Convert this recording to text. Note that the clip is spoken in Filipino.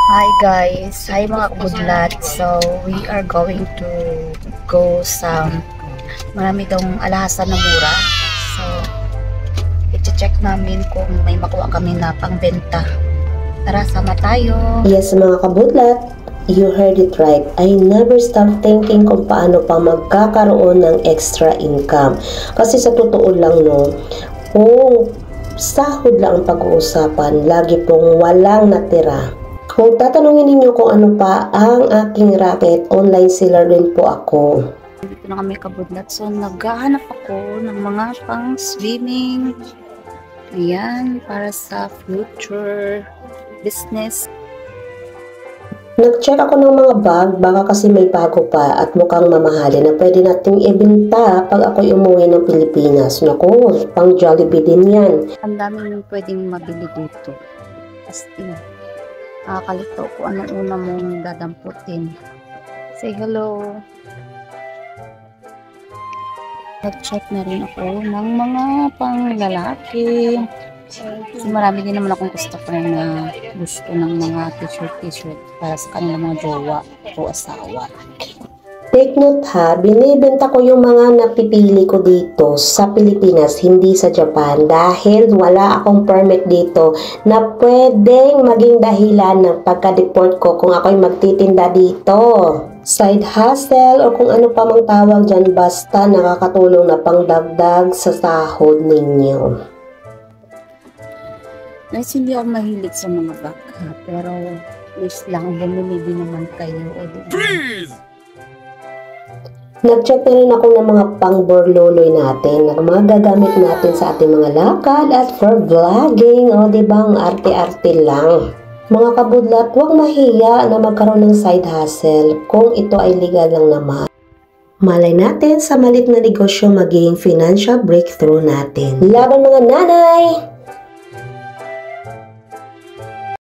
Hi guys, hi mga kabudlat. So we are going to go sa marami dong alhasan na mura. So i-check namin kung may makuha kami na pangbenta. Tara, sama tayo. Yes mga kabudlat, you heard it right. I never stop thinking kung paano pa magkakaroon ng extra income. Kasi sa totoo lang no, kung sahod lang ang pag-uusapan, lagi pong walang natira. Kung tatanungin ninyo kung ano pa ang aking racket, online seller rin po ako. Dito na kami kabudlat. So naghahanap ako ng mga pang swimming. Ayan, para sa future business. Nag-check ako ng mga bag, baka kasi may bago pa at mukhang mamahali na pwede nating ibenta pag ako'y umuwi ng Pilipinas. Naku, pang Jollibee din yan. Ang daming pwedeng mabili dito. As in, nakakalito kung anong una mong dadamputin. Say hello. Nag-check na rin ako ng mga panglalaki. Kasi marami din naman akong gusto na gusto ng mga t-shirt para sa kanilang mga jowa o asawa. Take note ha, binibenta ko yung mga napipili ko dito sa Pilipinas, hindi sa Japan, dahil wala akong permit dito na pwedeng maging dahilan ng pagka-deport ko kung ako'y magtitinda dito. Side hustle o kung ano pa mang tawag dyan, basta nakakatulong na pangdagdag sa sahod ninyo. Guys, hindi ako mahilig sa mga bag ha, pero please lang, bumili din naman kayo. Freeze! Nag-check na rin ako ng mga pang-borloloy natin, na mga gagamit natin sa ating mga lakad at for vlogging, o diba, ang arte-arte lang. Mga kabudlat, huwag mahiya na magkaroon ng side hustle kung ito ay legal lang naman. Malay natin sa malit na negosyo magiging financial breakthrough natin. Laban mga nanay!